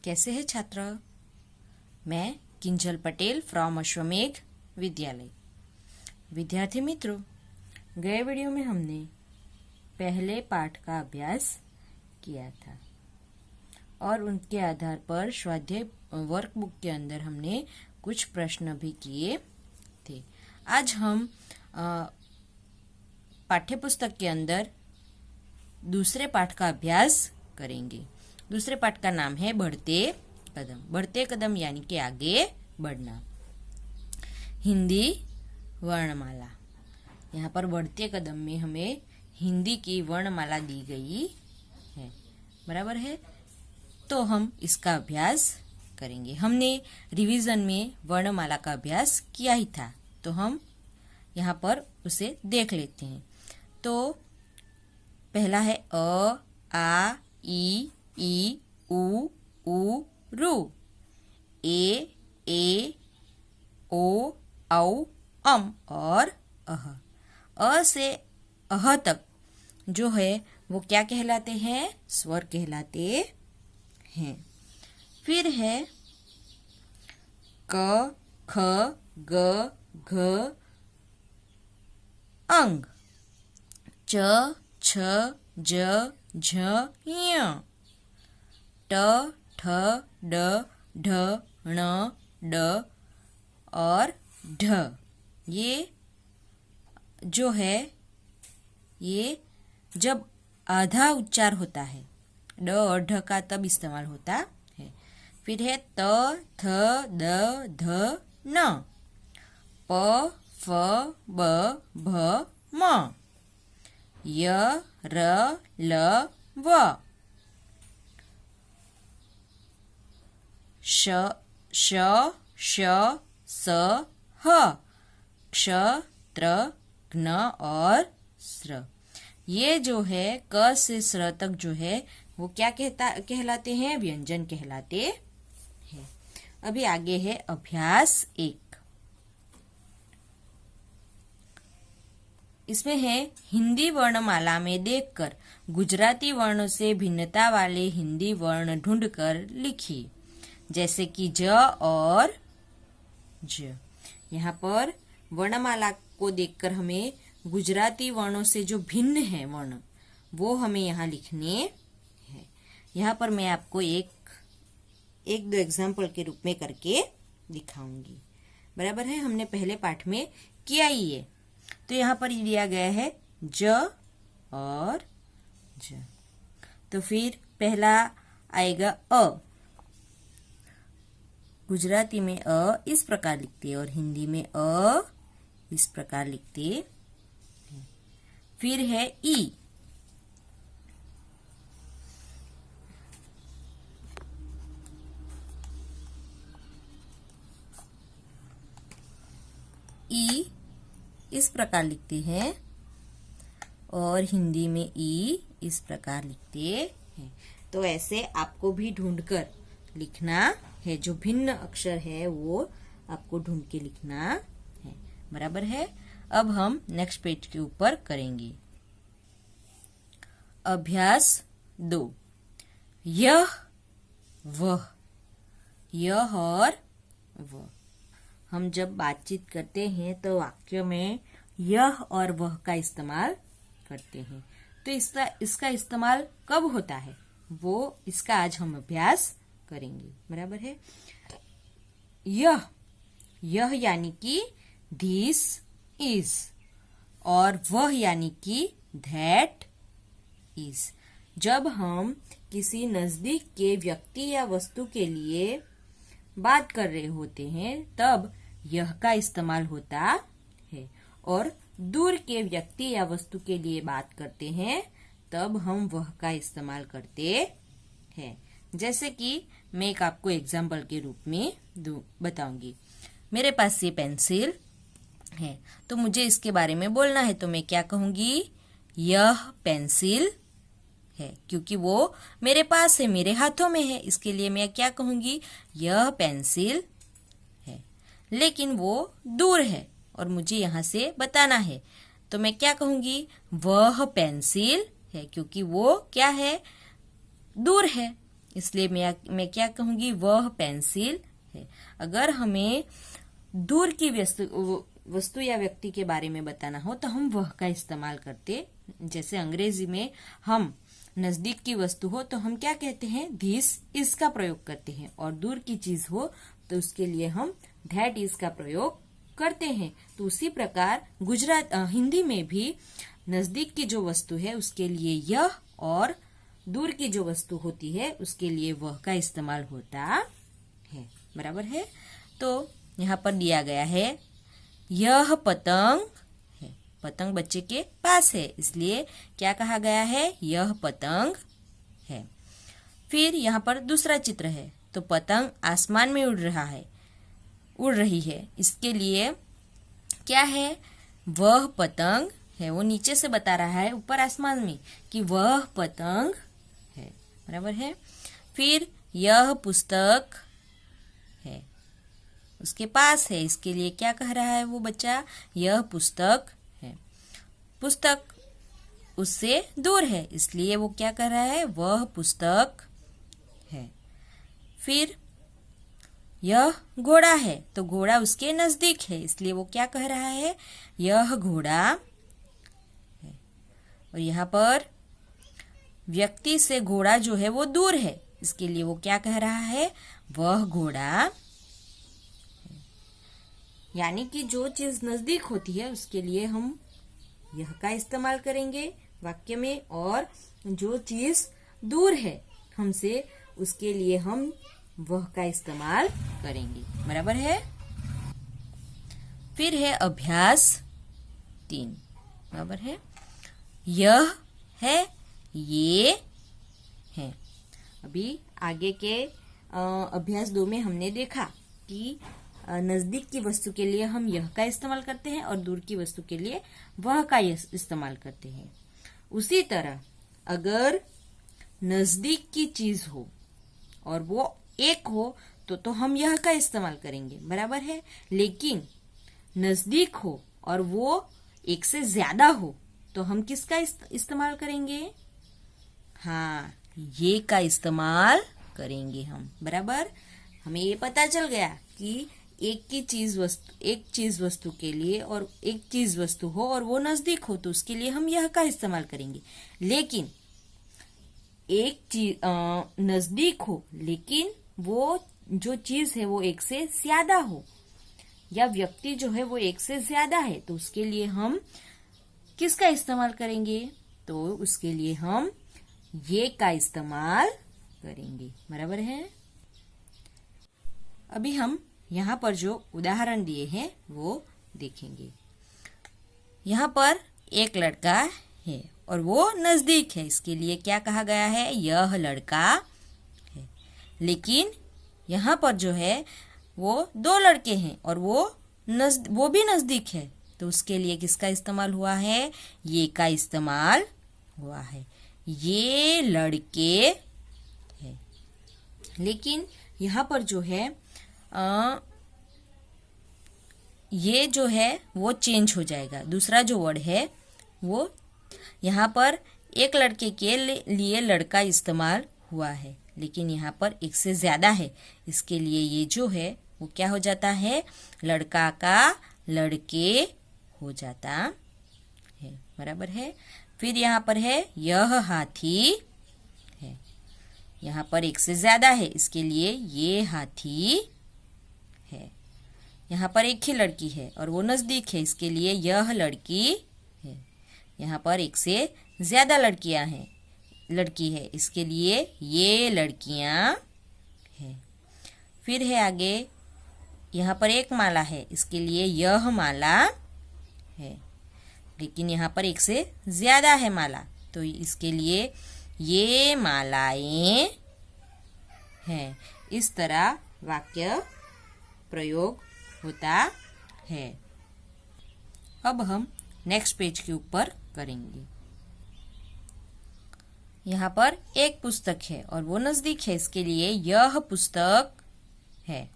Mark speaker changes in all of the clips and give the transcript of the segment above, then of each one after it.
Speaker 1: कैसे है छात्र? मैं किंजल पटेल फ्रॉम अश्वमेघ विद्यालय। विद्यार्थी मित्रों, गए वीडियो में हमने पहले पाठ का अभ्यास किया था और उनके आधार पर स्वाध्याय वर्कबुक के अंदर हमने कुछ प्रश्न भी किए थे। आज हम पाठ्यपुस्तक के अंदर दूसरे पाठ का अभ्यास करेंगे। दूसरे पाठ का नाम है बढ़ते कदम। बढ़ते कदम यानी कि आगे बढ़ना। हिंदी वर्णमाला। यहाँ पर बढ़ते कदम में हमें हिंदी की वर्णमाला दी गई है, बराबर है। तो हम इसका अभ्यास करेंगे। हमने रिवीजन में वर्णमाला का अभ्यास किया ही था, तो हम यहाँ पर उसे देख लेते हैं। तो पहला है अ, आ, ई, उ, रू। ए, ओ, औ, और अह। अ से अह तक जो है वो क्या कहलाते हैं? स्वर कहलाते हैं। फिर है क, ख, ग, घ, अंग। च, छ, ज, झ, ञ। ट, ठ, ड, ढ, ण, ड और ढ। ये जो है ये जब आधा उच्चार होता है, ड और ढ का तब इस्तेमाल होता है। फिर है त, थ, द, ध, न। प, फ, ब, भ, म। य, र, ल, व। श, श, स, ह। क्ष, त्र, घ्न और स्र। ये जो है क से स्र तक जो है वो क्या कहलाते हैं? व्यंजन कहलाते हैं। अभी आगे है अभ्यास 1। इसमें है हिंदी वर्णमाला में देखकर गुजराती वर्णों से भिन्नता वाले हिंदी वर्ण ढूंढकर लिखिए, जैसे कि ज और ज। यहाँ पर वर्णमाला को देखकर हमें गुजराती वर्णों से जो भिन्न है वर्ण, वो हमें यहाँ लिखने हैं। यहाँ पर मैं आपको एक दो एग्जाम्पल के रूप में करके दिखाऊंगी, बराबर है। हमने पहले पाठ में किया ही है। तो यहाँ पर दिया गया है ज और ज। तो फिर पहला आएगा अ। गुजराती में अ इस प्रकार लिखते हैं और हिंदी में अ इस प्रकार लिखते हैं। फिर है ई। ई इस प्रकार लिखते हैं और हिंदी में ई इस प्रकार लिखते हैं। तो ऐसे आपको भी ढूंढकर लिखना है। जो भिन्न अक्षर है वो आपको ढूंढ के लिखना है, बराबर है। अब हम नेक्स्ट पेज के ऊपर करेंगे। अभ्यास 2। यह, वह। यह और वह। हम जब बातचीत करते हैं तो वाक्य में यह और वह का इस्तेमाल करते हैं। तो इसका इस्तेमाल कब होता है वो इसका आज हम अभ्यास करेंगे, बराबर है। यह यानी कि दिस इज और वह यानी कि दैट इज। जब हम किसी नजदीक के व्यक्ति या वस्तु के लिए बात कर रहे होते हैं तब यह का इस्तेमाल होता है, और दूर के व्यक्ति या वस्तु के लिए बात करते हैं तब हम वह का इस्तेमाल करते हैं। जैसे कि मैं एक आपको एग्जाम्पल के रूप में बताऊंगी। मेरे पास ये पेंसिल है, तो मुझे इसके बारे में बोलना है, तो मैं क्या कहूंगी? यह पेंसिल है, क्योंकि वो मेरे पास है, मेरे हाथों में है। इसके लिए मैं क्या कहूंगी? यह पेंसिल है। लेकिन वो दूर है और मुझे यहाँ से बताना है, तो मैं क्या कहूंगी? वह पेंसिल है, क्योंकि वो क्या है? दूर है। इसलिए मैं क्या कहूंगी, वह पेंसिल है। अगर हमें दूर की वस्तु या व्यक्ति के बारे में बताना हो तो हम वह का इस्तेमाल करते। जैसे अंग्रेजी में हम नजदीक की वस्तु हो तो हम क्या कहते हैं, दिस इज का प्रयोग करते हैं, और दूर की चीज हो तो उसके लिए हम दैट इज का प्रयोग करते हैं। तो उसी प्रकार हिंदी में भी नजदीक की जो वस्तु है उसके लिए यह, और दूर की जो वस्तु होती है उसके लिए वह का इस्तेमाल होता है। बराबर है। तो यहाँ पर दिया गया है, यह पतंग है। पतंग बच्चे के पास है, इसलिए क्या कहा गया है, यह पतंग है। फिर यहाँ पर दूसरा चित्र है, तो पतंग आसमान में उड़ रही है, इसके लिए क्या है, वह पतंग है। वो नीचे से बता रहा है ऊपर आसमान में कि वह पतंग है। बराबर है। फिर यह पुस्तक है, उसके पास है, इसके लिए क्या कह रहा है वो बच्चा, यह पुस्तक है। पुस्तक उससे दूर है, इसलिए वो क्या कह रहा है, वह पुस्तक है। फिर यह घोड़ा है, तो घोड़ा उसके नजदीक है, इसलिए वो क्या कह रहा है, यह घोड़ा है। और यहाँ पर व्यक्ति से घोड़ा जो है वो दूर है, इसके लिए वो क्या कह रहा है, वह घोड़ा। यानी कि जो चीज नजदीक होती है उसके लिए हम यह का इस्तेमाल करेंगे वाक्य में, और जो चीज दूर है हमसे उसके लिए हम वह का इस्तेमाल करेंगे। बराबर है। फिर है अभ्यास 3। बराबर है। यह है, ये है। अभी आगे के अभ्यास 2 में हमने देखा कि नजदीक की वस्तु के लिए हम यह का इस्तेमाल करते हैं और दूर की वस्तु के लिए वह का इस्तेमाल करते हैं। उसी तरह अगर नजदीक की चीज हो और वो एक हो तो हम यह का इस्तेमाल करेंगे। बराबर है। लेकिन नजदीक हो और वो एक से ज्यादा हो तो हम किसका इस्तेमाल करेंगे, हाँ, ये का इस्तेमाल करेंगे हम। बराबर। हमें ये पता चल गया कि एक चीज वस्तु के लिए और एक चीज वस्तु हो और वो नजदीक हो तो उसके लिए हम यह का इस्तेमाल करेंगे। लेकिन एक चीज नजदीक हो लेकिन वो जो चीज है वो एक से ज्यादा हो, या व्यक्ति जो है वो एक से ज्यादा है, तो उसके लिए हम किसका इस्तेमाल करेंगे, तो उसके लिए हम ये का इस्तेमाल करेंगे। बराबर है। अभी हम यहाँ पर जो उदाहरण दिए हैं वो देखेंगे। यहाँ पर एक लड़का है और वो नजदीक है, इसके लिए क्या कहा गया है, यह लड़का है। लेकिन यहाँ पर जो है वो 2 लड़के हैं और वो भी नजदीक है, तो उसके लिए किसका इस्तेमाल हुआ है, ये का इस्तेमाल हुआ है। ये लड़के हैं। लेकिन यहाँ पर जो है ये जो है वो चेंज हो जाएगा। दूसरा जो वर्ड है वो यहाँ पर एक लड़के के लिए लड़का इस्तेमाल हुआ है, लेकिन यहाँ पर एक से ज्यादा है, इसके लिए ये जो है वो क्या हो जाता है, लड़का का लड़के हो जाता है। बराबर है। फिर यहाँ पर है यह हाथी है, यहाँ पर एक से ज्यादा है, इसके लिए ये हाथी है। यहाँ पर एक ही लड़की है और वो नजदीक है, इसके लिए यह लड़की है। यहाँ पर एक से ज्यादा लड़की है, इसके लिए ये लड़कियां हैं। फिर है आगे, यहाँ पर एक माला है, इसके लिए यह माला है। लेकिन यहाँ पर एक से ज्यादा है माला, तो इसके लिए ये मालाएं हैं। इस तरह वाक्य प्रयोग होता है। अब हम नेक्स्ट पेज के ऊपर करेंगे। यहाँ पर एक पुस्तक है और वो नजदीक है, इसके लिए यह पुस्तक है।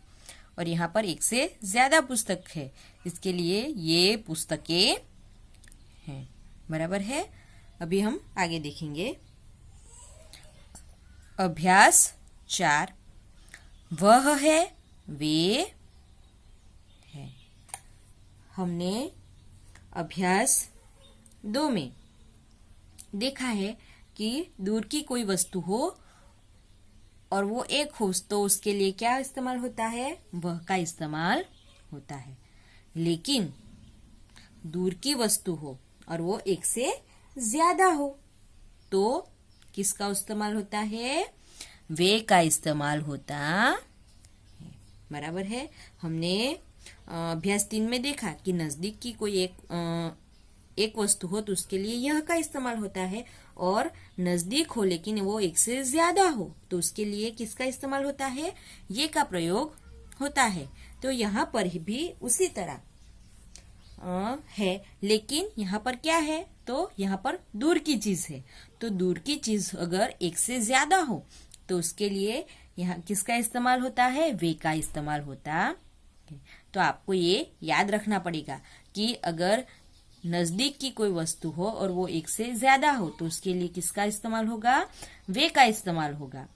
Speaker 1: और यहाँ पर एक से ज्यादा पुस्तक है, इसके लिए ये पुस्तकें हैं। बराबर है। अभी हम आगे देखेंगे। अभ्यास 4 वह है, वे है। हमने अभ्यास 2 में देखा है कि दूर की कोई वस्तु हो और वो एक हो तो उसके लिए क्या इस्तेमाल होता है? वह का इस्तेमाल होता है। लेकिन दूर की वस्तु हो और वो एक से ज्यादा हो तो किसका इस्तेमाल होता है? वे का इस्तेमाल होता है। बराबर है। हमने अभ्यास 3 में देखा कि नजदीक की कोई एक वस्तु हो तो उसके लिए यह का इस्तेमाल होता है, और नजदीक हो लेकिन वो एक से ज्यादा हो तो उसके लिए किसका इस्तेमाल होता है? ये का प्रयोग होता है। तो यहाँ पर भी उसी तरह है, लेकिन यहाँ पर क्या है? तो यहाँ पर दूर की चीज है। तो दूर की चीज अगर एक से ज्यादा हो तो उसके लिए यहाँ किसका इस्तेमाल होता है? वे का इस्तेमाल होता है। तो आपको ये याद रखना पड़ेगा कि अगर नजदीक की कोई वस्तु हो और वो एक से ज्यादा हो तो उसके लिए किसका इस्तेमाल होगा? वे का इस्तेमाल होगा।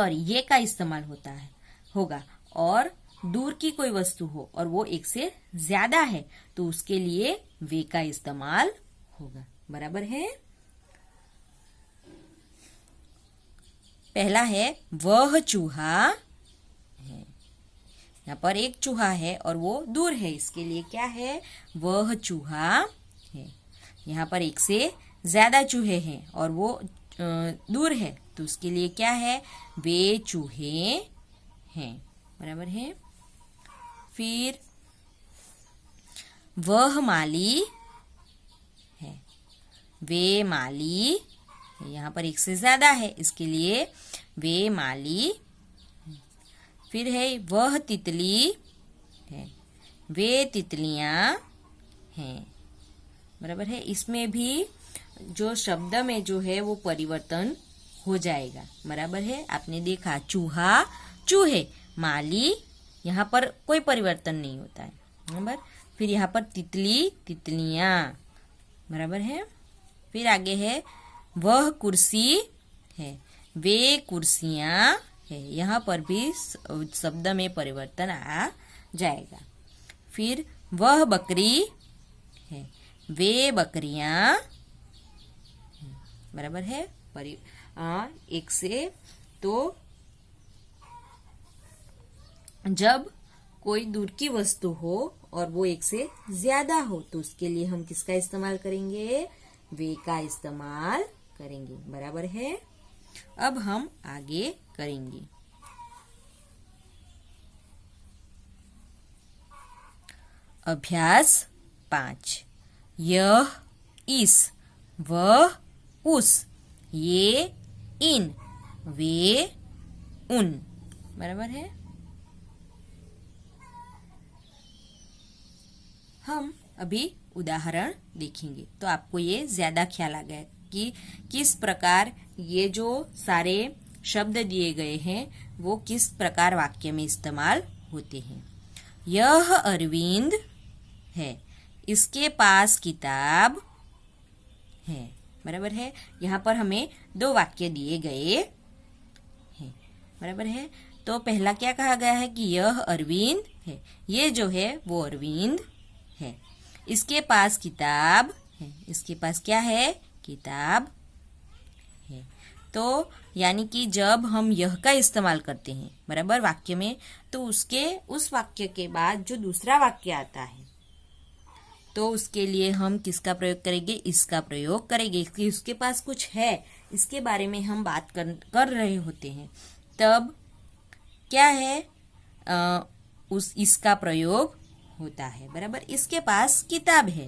Speaker 1: ये का इस्तेमाल होगा। और दूर की कोई वस्तु हो और वो एक से ज्यादा है तो उसके लिए वे का इस्तेमाल होगा। बराबर है। पहला है वह चूहा है। यहाँ पर एक चूहा है और वो दूर है, इसके लिए क्या है? वह चूहा है। यहाँ पर एक से ज्यादा चूहे हैं और वो दूर है तो उसके लिए क्या है? वे चूहे हैं। बराबर है। फिर वह माली है, वे माली। यहाँ पर एक से ज्यादा है, इसके लिए वे माली। फिर है वह तितली है, वे तितलियां हैं। बराबर है। इसमें भी जो शब्द में जो है वो परिवर्तन हो जाएगा। बराबर है। आपने देखा चूहा चूहे, माली, यहाँ पर कोई परिवर्तन नहीं होता है। बराबर। फिर यहाँ पर तितली तितलियां। बराबर है। फिर आगे है वह कुर्सी है, वे कुर्सियां है। यहाँ पर भी शब्द में परिवर्तन आ जाएगा। फिर वह बकरी है, वे बकरियां। बराबर है। एक से तो जब कोई दूर की वस्तु हो और वो एक से ज्यादा हो तो उसके लिए हम किसका इस्तेमाल करेंगे? वे का इस्तेमाल करेंगे। बराबर है। अब हम आगे करेंगे। अभ्यास 5। यह, इस, वह, उस, ये, इन, वे, उन। बराबर है। हम अभी उदाहरण देखेंगे तो आपको ये ज्यादा ख्याल आ गया कि किस प्रकार ये जो सारे शब्द दिए गए हैं वो किस प्रकार वाक्य में इस्तेमाल होते हैं। यह अरविंद है, इसके पास किताब है। बराबर है। यहाँ पर हमें 2 वाक्य दिए गए हैं। बराबर है। तो पहला क्या कहा गया है कि यह अरविंद है, ये जो है वो अरविंद है। इसके पास किताब है, इसके पास क्या है? किताब है। तो यानी कि जब हम यह का इस्तेमाल करते हैं बराबर वाक्य में तो उस वाक्य के बाद जो दूसरा वाक्य आता है तो उसके लिए हम किसका प्रयोग करेंगे? इसका प्रयोग करेंगे। कि उसके पास कुछ है, इसके बारे में हम बात कर रहे होते हैं तब क्या है? इसका प्रयोग होता है। बराबर। इसके पास किताब है।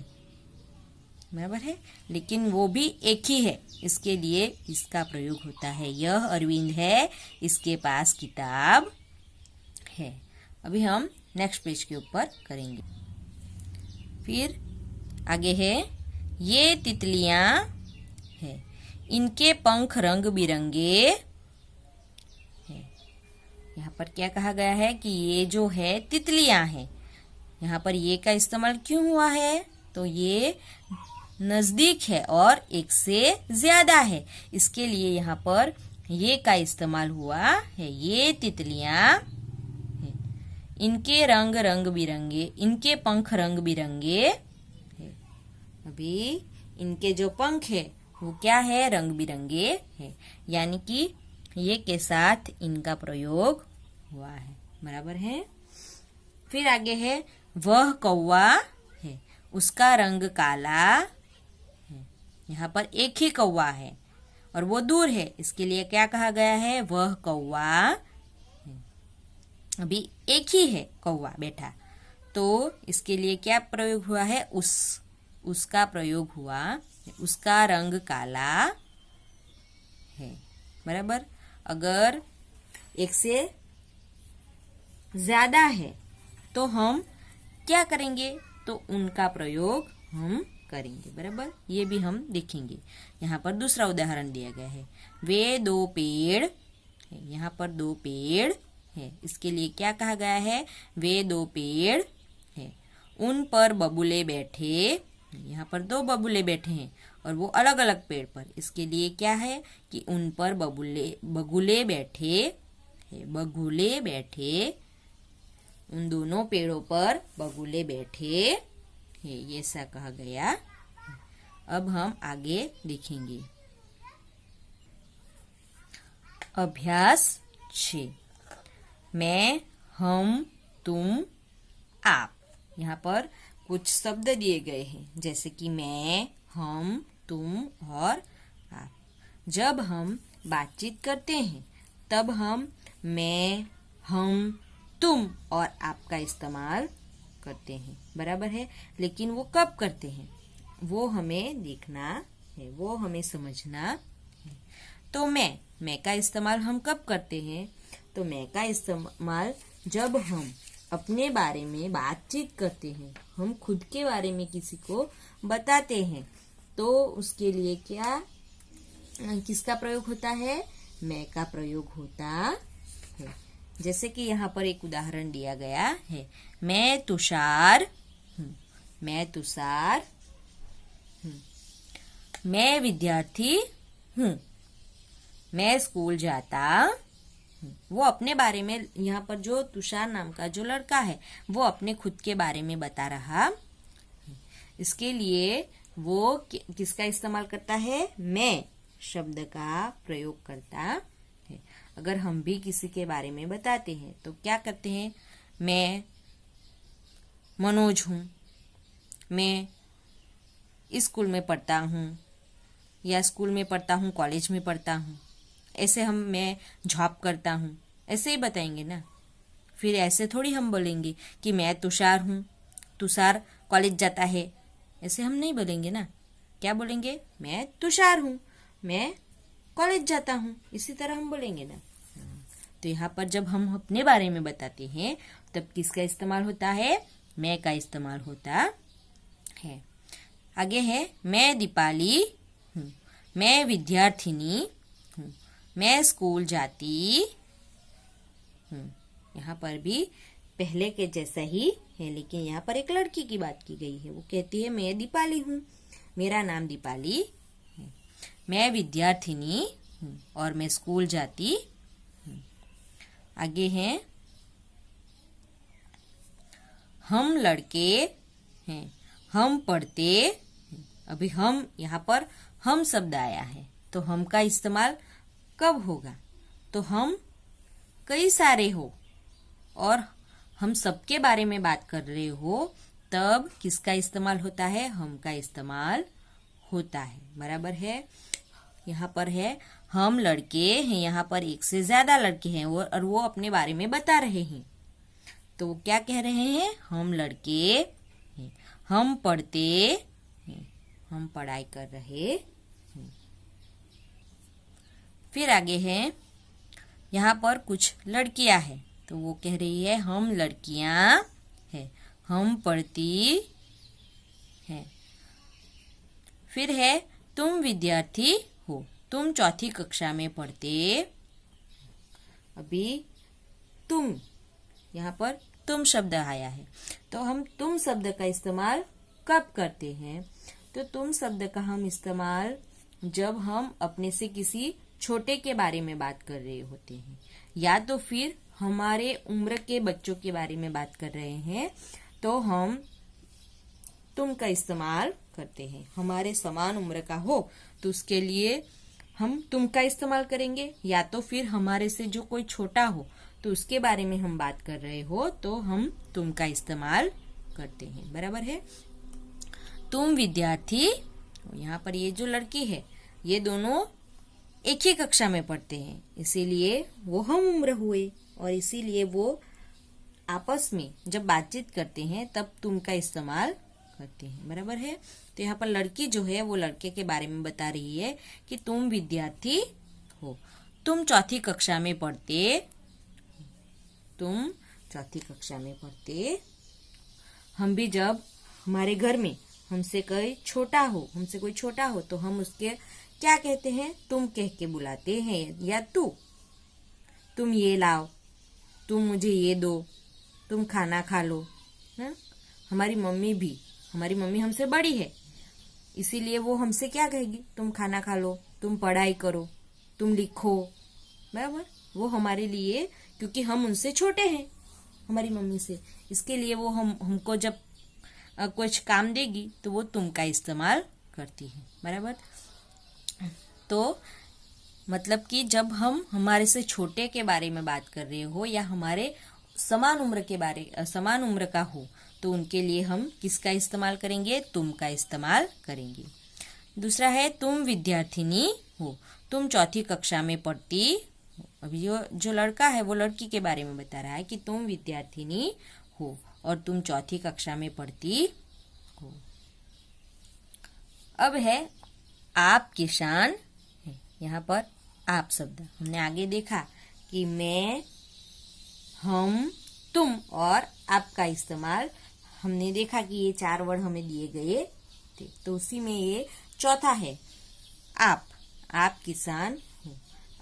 Speaker 1: बराबर है। लेकिन वो भी एक ही है, इसके लिए इसका प्रयोग होता है। यह अरविंद है, इसके पास किताब है। अभी हम नेक्स्ट पेज के ऊपर करेंगे। फिर आगे है ये तितलियां है, इनके पंख रंग बिरंगे है। यहाँ पर क्या कहा गया है कि ये जो है तितलियां हैं। यहाँ पर ये का इस्तेमाल क्यों हुआ है? तो ये नजदीक है और एक से ज्यादा है, इसके लिए यहाँ पर ये का इस्तेमाल हुआ है। ये तितलियां है, इनके रंग रंग बिरंगे, इनके पंख रंग बिरंगे है। अभी इनके जो पंख है वो क्या है, रंग बिरंगे है, यानी कि ये के साथ इनका प्रयोग हुआ है। बराबर है। फिर आगे है वह कौवा है, उसका रंग काला है। यहाँ पर एक ही कौवा है और वो दूर है, इसके लिए क्या कहा गया है, वह कौवा है। अभी एक ही है कौवा बैठा, तो इसके लिए क्या प्रयोग हुआ है, उसका प्रयोग हुआ। उसका रंग काला है। बराबर। अगर एक से ज्यादा है तो हम क्या करेंगे, तो उनका प्रयोग हम करेंगे। बराबर। ये भी हम देखेंगे। यहाँ पर दूसरा उदाहरण दिया गया है, वे दो पेड़ है। यहाँ पर दो पेड़ है, इसके लिए क्या कहा गया है, वे दो पेड़ है, उन पर बबूले बैठे। यहाँ पर दो बबूले बैठे हैं और वो अलग अलग पेड़ पर, इसके लिए क्या है कि उन पर बगुले बैठे है। बगुले बैठे, उन दोनों पेड़ों पर बगुले बैठे है, ये ऐसा कहा गया। अब हम आगे देखेंगे। अभ्यास 6, मैं, हम, तुम, आप। यहाँ पर कुछ शब्द दिए गए हैं, जैसे कि मैं, हम, तुम और आप। जब हम बातचीत करते हैं तब हम मैं, हम, तुम और आप का इस्तेमाल करते हैं। बराबर है। लेकिन वो कब करते हैं वो हमें देखना है, वो हमें समझना है। तो मैं का इस्तेमाल हम कब करते हैं, तो मैं का इस्तेमाल जब हम अपने बारे में बातचीत करते हैं, हम खुद के बारे में किसी को बताते हैं, तो उसके लिए किसका प्रयोग होता है, मैं का प्रयोग होता है। जैसे कि यहाँ पर एक उदाहरण दिया गया है, मैं तुषार हूँ। मैं तुषार हूँ। मैं विद्यार्थी हूँ। मैं स्कूल जाता हूँ। वो अपने बारे में, यहाँ पर जो तुषार नाम का जो लड़का है वो अपने खुद के बारे में बता रहा है। इसके लिए वो किसका इस्तेमाल करता है, मैं शब्द का प्रयोग करता है। अगर हम भी किसी के बारे में बताते हैं तो क्या करते हैं, मैं मनोज हूँ, मैं स्कूल में पढ़ता हूँ, या स्कूल में पढ़ता हूँ, कॉलेज में पढ़ता हूँ, ऐसे मैं जॉब करता हूँ, ऐसे ही बताएंगे ना। फिर ऐसे थोड़ी हम बोलेंगे कि मैं तुषार हूँ, तुषार कॉलेज जाता है, ऐसे हम नहीं बोलेंगे ना। क्या बोलेंगे, मैं तुषार हूँ, मैं कॉलेज जाता हूँ, इसी तरह हम बोलेंगे ना। तो यहाँ पर जब हम अपने बारे में बताते हैं तब किसका इस्तेमाल होता है, मैं का इस्तेमाल होता है। आगे है, मैं दीपाली हूँ, मैं विद्यार्थिनी हूँ, मैं स्कूल जाती हूँ। यहाँ पर भी पहले के जैसा ही है, लेकिन यहाँ पर एक लड़की की बात की गई है। वो कहती है मैं दीपाली हूँ, मेरा नाम दीपाली है, मैं विद्यार्थिनी हूँ और मैं स्कूल जाती हूँ। आगे है, हम लड़के हैं, हम पढ़ते हैं। अभी हम, यहाँ पर हम शब्द आया है, तो हम का इस्तेमाल कब होगा, तो हम कई सारे हो और हम सबके बारे में बात कर रहे हो, तब किसका इस्तेमाल होता है, हम का इस्तेमाल होता है। बराबर है। यहाँ पर है, हम लड़के हैं, यहाँ पर एक से ज्यादा लड़के हैं और वो अपने बारे में बता रहे हैं, तो वो क्या कह रहे हैं, हम लड़के हैं, हम पढ़ते हैं, हम पढ़ाई कर रहे हैं। फिर आगे है, यहाँ पर कुछ लड़कियां हैं, तो वो कह रही है हम लड़कियां हैं, हम पढ़ती हैं। फिर है, तुम विद्यार्थी हो, तुम चौथी कक्षा में पढ़ते। अभी तुम, यहाँ पर तुम शब्द आया है, तो हम तुम शब्द का इस्तेमाल कब करते हैं, तो तुम शब्द का हम इस्तेमाल जब हम अपने से किसी छोटे के बारे में बात कर रहे होते हैं, या तो फिर हमारे उम्र के बच्चों के बारे में बात कर रहे हैं, तो हम तुम का इस्तेमाल करते हैं। हमारे समान उम्र का हो तो उसके लिए हम तुम का इस्तेमाल करेंगे, या तो फिर हमारे से जो कोई छोटा हो तो उसके बारे में हम बात कर रहे हो तो हम तुम का इस्तेमाल करते हैं। बराबर है। तुम विद्यार्थी, यहाँ पर ये जो लड़की है ये दोनों एक ही कक्षा में पढ़ते हैं, इसीलिए वो हम उम्र हुए, और इसीलिए वो आपस में जब बातचीत करते हैं तब तुम का इस्तेमाल करते हैं। बराबर है। तो यहाँ पर लड़की जो है वो लड़के के बारे में बता रही है कि तुम विद्यार्थी हो, तुम चौथी कक्षा में पढ़ते, तुम चौथी कक्षा में पढ़ते। हम भी जब हमारे घर में हमसे कोई छोटा हो तो हम उसके क्या कहते हैं, तुम कह के बुलाते हैं, या तुम ये लाओ, तुम मुझे ये दो, तुम खाना खा लो। है? हमारी मम्मी हमसे बड़ी है, इसीलिए वो हमसे क्या कहेगी, तुम खाना खा लो, तुम पढ़ाई करो, तुम लिखो। बराबर। वो हमारे लिए, क्योंकि हम उनसे छोटे हैं हमारी मम्मी से, इसके लिए वो हमको जब कुछ काम देगी तो वो तुम का इस्तेमाल करती है। बराबर। तो मतलब कि जब हम हमारे से छोटे के बारे में बात कर रहे हो या हमारे समान उम्र का हो तो उनके लिए हम किसका इस्तेमाल करेंगे, तुम का इस्तेमाल करेंगे। दूसरा है तुम विद्यार्थिनी हो, तुम चौथी कक्षा में पढ़ती हो। अभी जो लड़का है वो लड़की के बारे में बता रहा है कि तुम विद्यार्थिनी हो और तुम चौथी कक्षा में पढ़ती हो। अब है आप किसान है। यहाँ पर आप शब्द हमने आगे देखा कि मैं, हम, तुम और आप का इस्तेमाल हमने देखा कि ये 4 वर्ड हमें दिए गए थे, तो उसी में ये चौथा है आप किसान हो।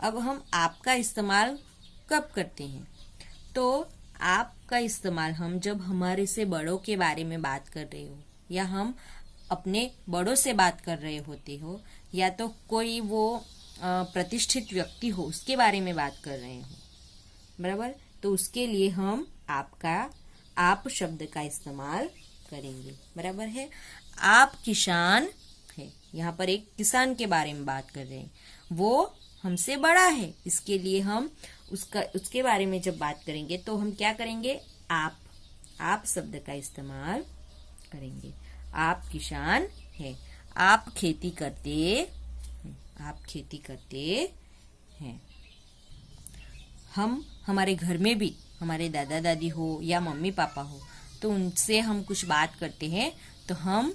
Speaker 1: अब हम आपका इस्तेमाल कब करते हैं, तो आपका इस्तेमाल हम जब हमारे से बड़ों के बारे में बात कर रहे हो, या हम अपने बड़ों से बात कर रहे होते हो, या तो कोई वो प्रतिष्ठित व्यक्ति हो उसके बारे में बात कर रहे हो। बराबर। तो उसके लिए हम आप शब्द का इस्तेमाल करेंगे। बराबर है। आप किसान है, यहाँ पर एक किसान के बारे में बात कर रहे हैं, वो हमसे बड़ा है, इसके लिए हम उसके बारे में जब बात करेंगे तो हम क्या करेंगे, आप शब्द का इस्तेमाल करेंगे। आप किसान है, आप खेती करते हैं। हम हमारे घर में भी हमारे दादा दादी हो या मम्मी पापा हो तो उनसे हम कुछ बात करते हैं तो हम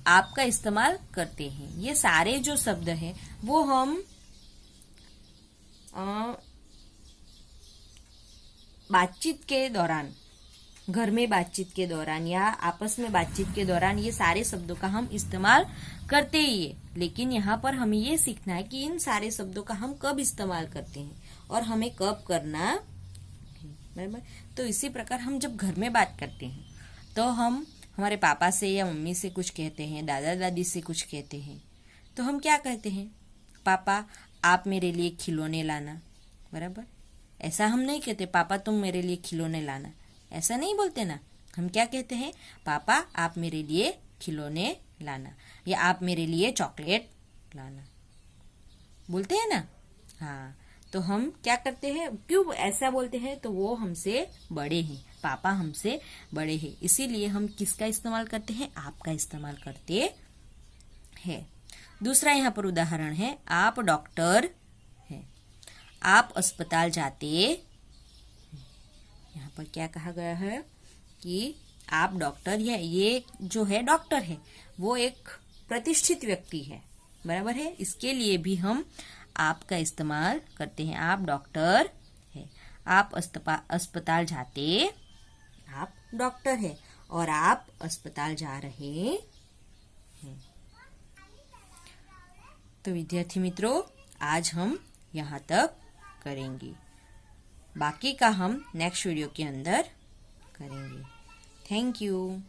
Speaker 1: आपका इस्तेमाल करते हैं। ये सारे जो शब्द हैं वो हम बातचीत के दौरान, घर में बातचीत के दौरान या आपस में बातचीत के दौरान ये सारे शब्दों का हम इस्तेमाल करते ही है। लेकिन यहाँ पर हमें ये सीखना है कि इन सारे शब्दों का हम कब इस्तेमाल करते हैं और हमें कब करना। बराबर। तो इसी प्रकार हम जब घर में बात करते हैं तो हम हमारे पापा से या मम्मी से कुछ कहते हैं, दादा दादी से कुछ कहते हैं, तो हम क्या कहते हैं, पापा आप मेरे लिए खिलौने लाना। बराबर। ऐसा हम नहीं कहते पापा तुम मेरे लिए खिलौने लाना, ऐसा नहीं बोलते ना। हम क्या कहते हैं, पापा आप मेरे लिए खिलौने लाना, या आप मेरे लिए चॉकलेट लाना, बोलते हैं ना। हाँ, तो हम क्या करते हैं, क्यों ऐसा बोलते हैं, तो वो हमसे बड़े हैं, पापा हमसे बड़े हैं, इसीलिए हम किसका इस्तेमाल करते हैं, आपका इस्तेमाल करते हैं। दूसरा यहाँ पर उदाहरण है, आप डॉक्टर हैं, आप अस्पताल जाते। यहाँ पर क्या कहा गया है कि आप डॉक्टर है, ये जो है डॉक्टर है वो एक प्रतिष्ठित व्यक्ति है। बराबर है। इसके लिए भी हम आपका इस्तेमाल करते हैं। आप डॉक्टर है, आप अस्पताल जाते, आप डॉक्टर है और आप अस्पताल जा रहे हैं। तो विद्यार्थी मित्रों, आज हम यहाँ तक करेंगे, बाकी का हम नेक्स्ट वीडियो के अंदर करेंगे। Thank you.